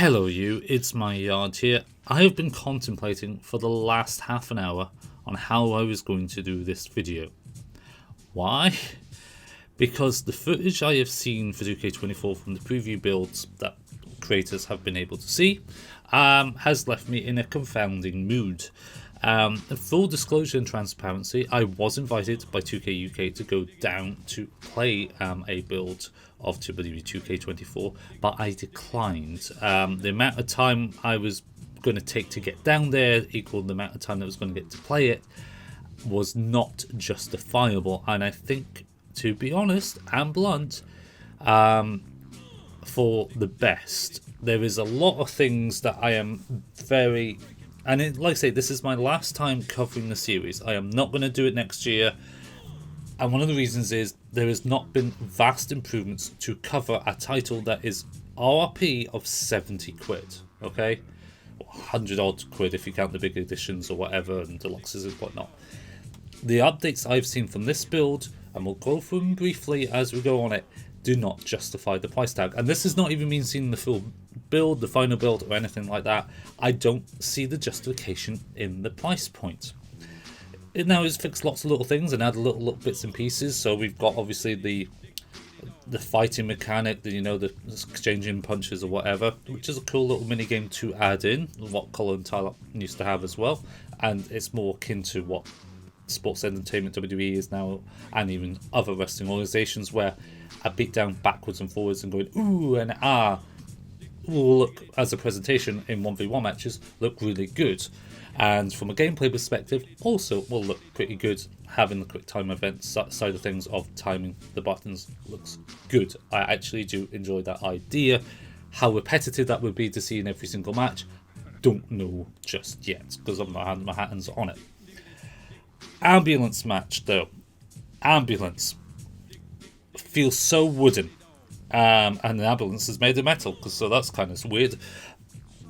Hello you, it's my yard here. I have been contemplating for the last half an hour on how I was going to do this video. Why? Because the footage I have seen for 2K24 from the preview builds that creators have been able to see has left me in a confounding mood. Full disclosure and transparency, I was invited by 2K UK to go down to play a build of WWE 2K24, but I declined. The amount of time I was going to take to get down there equal the amount of time that I was going to get to play it was not justifiable, and I think, to be honest and blunt, for the best. There is a lot of things that I am very... And like I say, this is my last time covering the series. I am not going to do it next year. And one of the reasons is there has not been vast improvements to cover a title that is RRP of 70 quid. Okay? 100 odd quid if you count the big editions or whatever and deluxes and whatnot. The updates I've seen from this build, and we'll go through them briefly as we go on it, do not justify the price tag. And this is not even mean seeing the full build, the final build, or anything like that. I don't see the justification in the price point. It now has fixed lots of little things and added little bits and pieces. So we've got obviously the fighting mechanic, the exchanging punches or whatever, which is a cool little mini game to add in, what Colin Tyler used to have as well, and it's more akin to what sports entertainment WWE is now, and even other wrestling organizations, where a beat down backwards and forwards and going ooh and ah will look, as a presentation in 1v1 matches, look really good, and from a gameplay perspective also will look pretty good. Having the quick time event side of things of timing the buttons looks good. I actually do enjoy that idea. How repetitive that would be to see in every single match, don't know just yet, because I'm not having my hands on it. Ambulance match though. Ambulance feels so wooden, and the ambulance is made of metal, so that's kind of weird.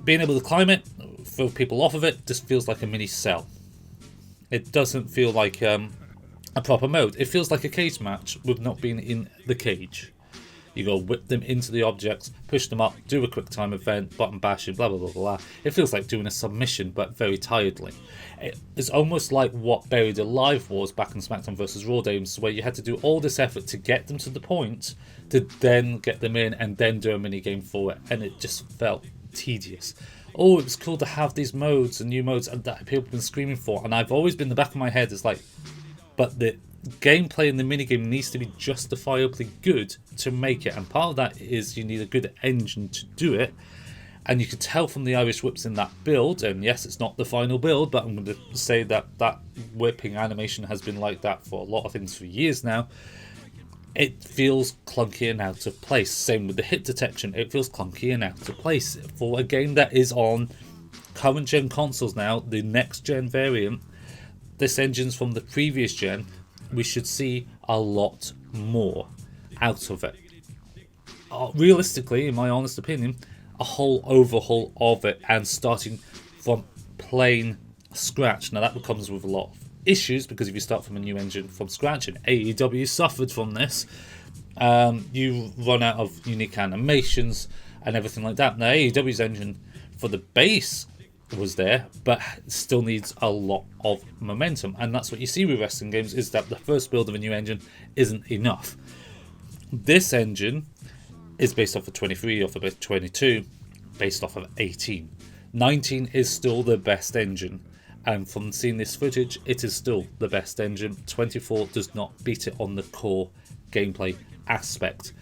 Being able to climb it, throw people off of it, just feels like a mini cell. It doesn't feel like a proper mode. It feels like a cage match with not being in the cage. You go whip them into the objects, push them up, do a quick time event, button bashing, blah blah blah blah. It feels like doing a submission, but very tiredly. It's almost like what Buried Alive was back in SmackDown vs Raw days, where you had to do all this effort to get them to the point, to then get them in and then do a mini game for it, and it just felt tedious. Oh, it was cool to have these modes and new modes that people have been screaming for, and I've always been in the back of my head, it's like, but the gameplay in the minigame needs to be justifiably good to make it, and part of that is you need a good engine to do it. And you could tell from the Irish whips in that build, and yes, it's not the final build, but I'm going to say that that whipping animation has been like that for a lot of things for years now. It feels clunky and out of place. Same with the hit detection, it feels clunky and out of place for a game that is on current gen consoles now, the next gen variant. This engine's from the previous gen. We should see a lot more out of it. Realistically, in my honest opinion, a whole overhaul of it and starting from plain scratch. Now that comes with a lot of issues, because if you start from a new engine from scratch, and AEW suffered from this, you run out of unique animations and everything like that. Now AEW's engine for the base was there, but still needs a lot of momentum, and that's what you see with wrestling games, is that the first build of a new engine isn't enough. This engine is based off of 23, off of 22, based off of 18. 19 is still the best engine, and from seeing this footage, it is still the best engine. 24 does not beat it on the core gameplay aspect.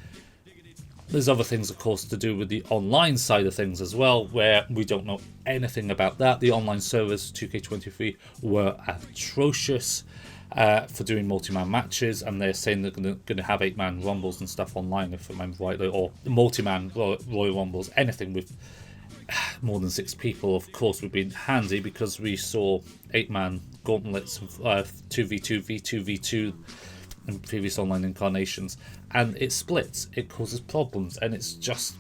There's other things, of course, to do with the online side of things as well, where we don't know anything about that. The online servers 2K23 were atrocious for doing multi-man matches, and they're saying they're going to have 8-man rumbles and stuff online, if I remember rightly, or multi-man Royal Rumbles. Anything with more than 6 people, of course, would be handy, because we saw 8-man gauntlets, 2v2, v2, v2 in previous online incarnations, and it splits, it causes problems, and it's just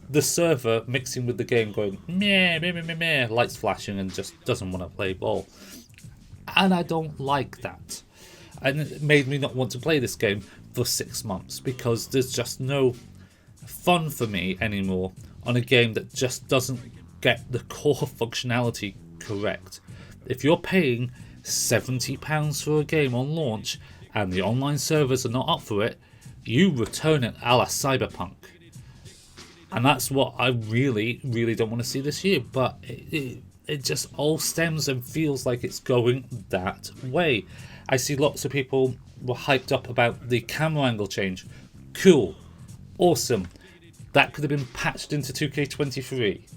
the server mixing with the game going meh, meh, meh, meh, meh, lights flashing, and just doesn't want to play ball. And I don't like that, and it made me not want to play this game for 6 months, because there's just no fun for me anymore on a game that just doesn't get the core functionality correct. If you're paying £70 for a game on launch and the online servers are not up for it, you return it a la Cyberpunk. And that's what I really, really don't want to see this year. But it just all stems and feels like it's going that way. I see lots of people were hyped up about the camera angle change. Cool. Awesome. That could have been patched into 2K23.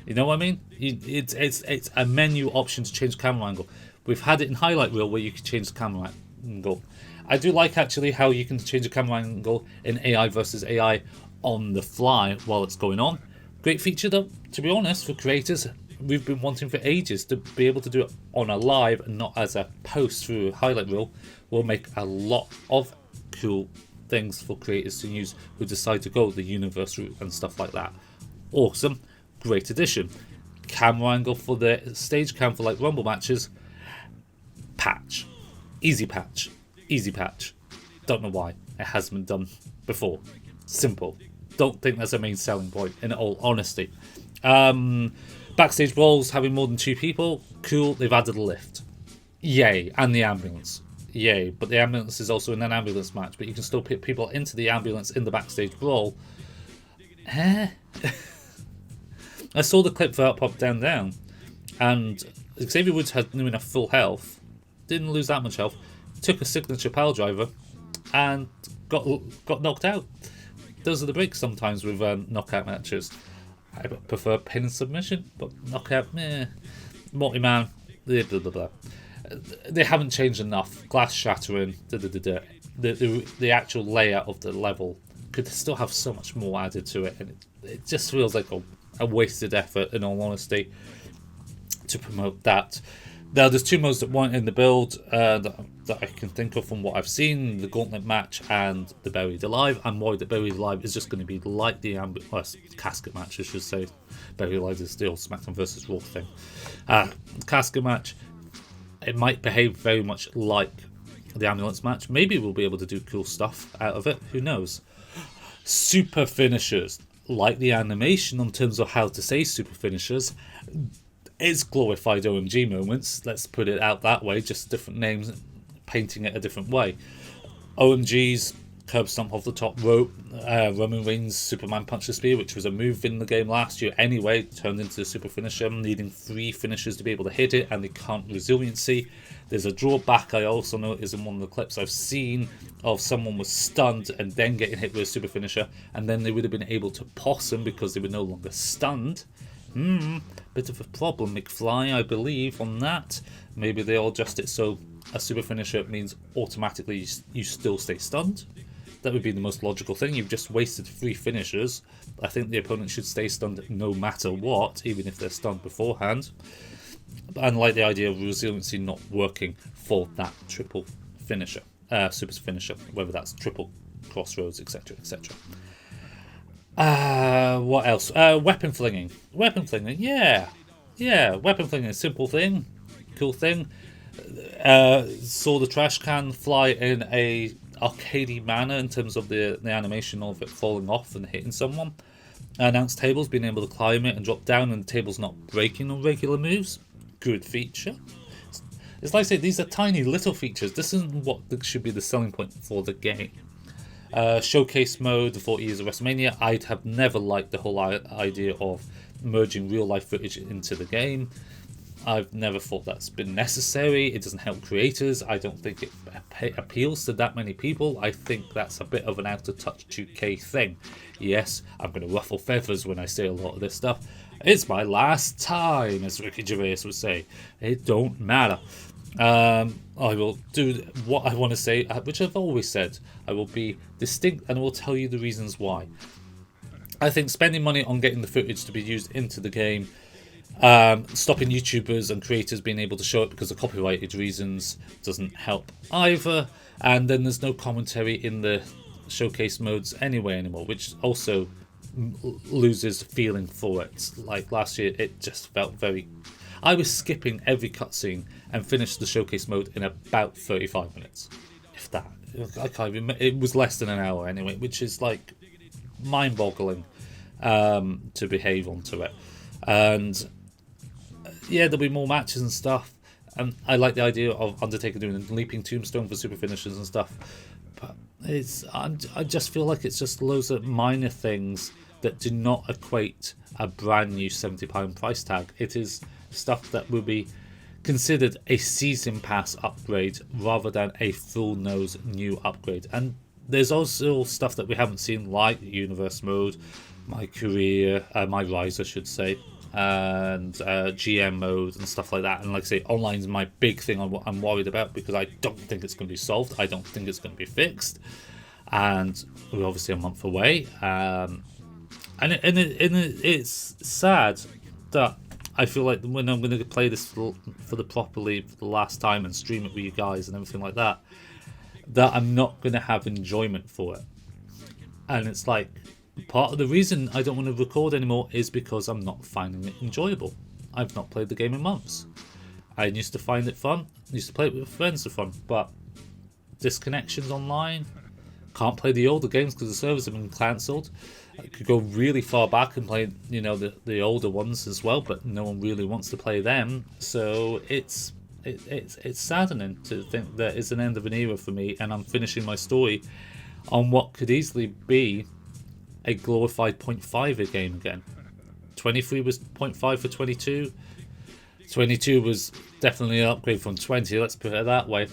You know what I mean? It's a menu option to change camera angle. We've had it in highlight reel where you can change the camera angle. I do like actually how you can change the camera angle in AI versus AI on the fly while it's going on. Great feature though, to be honest, for creators. We've been wanting for ages to be able to do it on a live and not as a post through a highlight reel. Will make a lot of cool things for creators to use who decide to go the universe route and stuff like that. Awesome. Great addition. Camera angle for the stage cam for like Rumble matches. Patch. Easy patch. Easy patch. Don't know why. It hasn't been done before. Simple. Don't think that's a main selling point, in all honesty. Backstage brawls having more than 2 people. Cool. They've added a lift. Yay. And the ambulance. Yay. But the ambulance is also in an ambulance match. But you can still put people into the ambulance in the backstage brawl. I saw the clip for Up, Up, Down, Down. And Xavier Woods had near enough full health. Didn't lose that much health. Took a signature pile driver. And got knocked out. Those are the breaks sometimes with knockout matches. I prefer pin and submission, but knockout, multi-man, blah, blah, blah, blah. They haven't changed enough. Glass shattering, the actual layout of the level could still have so much more added to it, and it just feels like a wasted effort, in all honesty, to promote that. Now, there's 2 modes that weren't in the build that I can think of from what I've seen, the Gauntlet match and the Buried Alive. I'm worried that Buried Alive is just going to be like the casket match, I should say. Buried Alive is the old SmackDown vs. Raw thing. Casket match, it might behave very much like the ambulance match. Maybe we'll be able to do cool stuff out of it. Who knows? Super finishers, like the animation in terms of how to say super finishers. It's glorified OMG moments, let's put it out that way, just different names, painting it a different way. OMG's curb stomp off the top rope, Roman Reigns' Superman Punch the Spear, which was a move in the game last year anyway, turned into a super finisher, needing 3 finishers to be able to hit it, and they can't resiliency. There's a drawback I also noticed in one of the clips I've seen of someone was stunned and then getting hit with a super finisher, and then they would have been able to possum because they were no longer stunned. Bit of a problem, McFly, I believe, on that. Maybe they all adjust it so a super finisher means automatically you still stay stunned. That would be the most logical thing. You've just wasted 3 finishers. I think the opponent should stay stunned no matter what, even if they're stunned beforehand. And like the idea of resiliency not working for that triple finisher, super finisher, whether that's triple crossroads, etc., etc. What else? Weapon flinging. Weapon flinging, yeah. Weapon flinging, a simple thing, cool thing. Saw the trash can fly in a arcadey manner in terms of the animation of it falling off and hitting someone. Announced tables being able to climb it and drop down, and the tables not breaking on regular moves. Good feature. It's like I say, these are tiny little features. This isn't what should be the selling point for the game. Showcase mode, the 40 years of WrestleMania. I'd have never liked the whole idea of merging real life footage into the game. I've never thought that's been necessary. It doesn't help creators. I don't think it appeals to that many people. I think that's a bit of an out of touch 2K thing. Yes, I'm going to ruffle feathers when I say a lot of this stuff. It's my last time, as Ricky Gervais would say. It don't matter. I will do what I want to say, which I've always said. I will be distinct and I will tell you the reasons why. I think spending money on getting the footage to be used into the game, stopping YouTubers and creators being able to show it because of copyrighted reasons doesn't help either. And then there's no commentary in the showcase modes anyway anymore, which also loses feeling for it. Like last year, it just felt very... I was skipping every cutscene and finished the showcase mode in about 35 minutes. If that. I can't even... It was less than an hour anyway, which is like mind-boggling. to behave onto it. And yeah, there'll be more matches and stuff. And I like the idea of Undertaker doing a leaping tombstone for super finishes and stuff. But I just feel like it's just loads of minor things that do not equate a brand new £70 price tag. It is stuff that will be considered a season pass upgrade rather than a full nose new upgrade. And there's also stuff that we haven't seen, like Universe Mode, My Career, My Rise I should say, and GM mode and stuff like that. And like I say, online is my big thing on what I'm worried about, because I don't think it's going to be solved. I don't think it's going to be fixed, and we're obviously a month away. It's sad that I feel like when I'm going to play this for the last time and stream it with you guys and everything like that, that I'm not going to have enjoyment for it. And it's like, part of the reason I don't want to record anymore is because I'm not finding it enjoyable. I've not played the game in months. I used to find it fun. I used to play it with friends for fun, but disconnections online. Can't play the older games because the servers have been cancelled. I could go really far back and play, the older ones as well, but no one really wants to play them. So it's saddening to think that it's an end of an era for me, and I'm finishing my story on what could easily be a glorified 0.5 game again. 23 was 0.5 for 22. 22 was definitely an upgrade from 20, let's put it that way.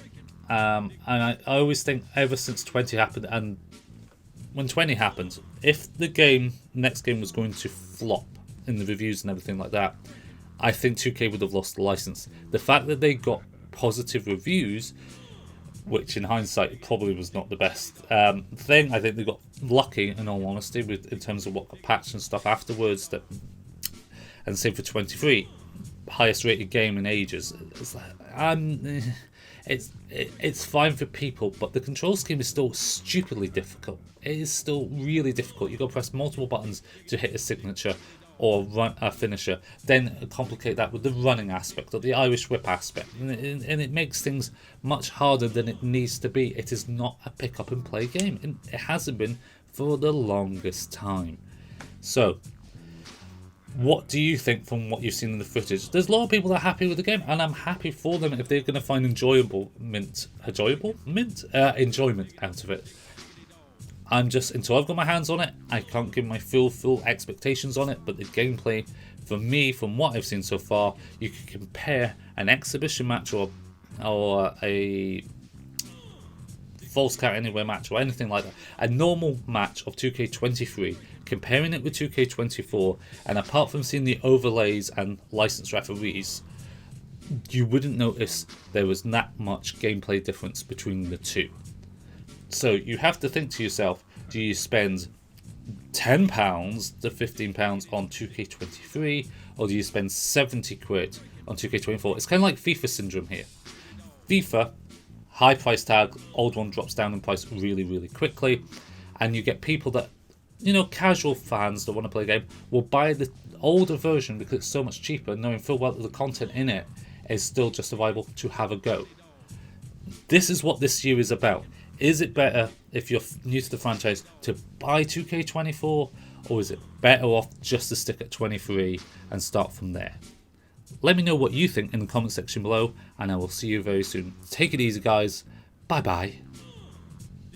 And I always think ever since 20 happened, and when 20 happened, if the next game was going to flop in the reviews and everything like that, I think 2K would have lost the license. The fact that they got positive reviews, which in hindsight probably was not the best thing. I think they got lucky, in all honesty, in terms of what got patched and stuff afterwards. And same for 23, highest rated game in ages. It's fine for people, but the control scheme is still stupidly difficult. It is still really difficult. You've got to press multiple buttons to hit a signature or run a finisher, then complicate that with the running aspect or the Irish whip aspect, and it makes things much harder than it needs to be. It is not a pick up and play game, and it hasn't been for the longest time. So what do you think from what you've seen in the footage? There's a lot of people that are happy with the game, and I'm happy for them if they're going to find enjoyment out of it. I'm just, until I've got my hands on it, I can't give my full expectations on it. But the gameplay, for me, from what I've seen so far, you can compare an exhibition match or a false count anywhere match or anything like that, a normal match of 2K23, comparing it with 2K24, and apart from seeing the overlays and licensed referees, you wouldn't notice there was that much gameplay difference between the two. So you have to think to yourself, do you spend £10 to £15 on 2K23, or do you spend 70 quid on 2K24? It's kind of like FIFA syndrome here. FIFA, high price tag, old one drops down in price really, really quickly, and you get people that, casual fans that want to play a game will buy the older version because it's so much cheaper, knowing full well that the content in it is still justifiable to have a go. This is what this year is about. Is it better, if you're new to the franchise, to buy 2K24, or is it better off just to stick at 23 and start from there? Let me know what you think in the comment section below, and I will see you very soon. Take it easy, guys. Bye bye.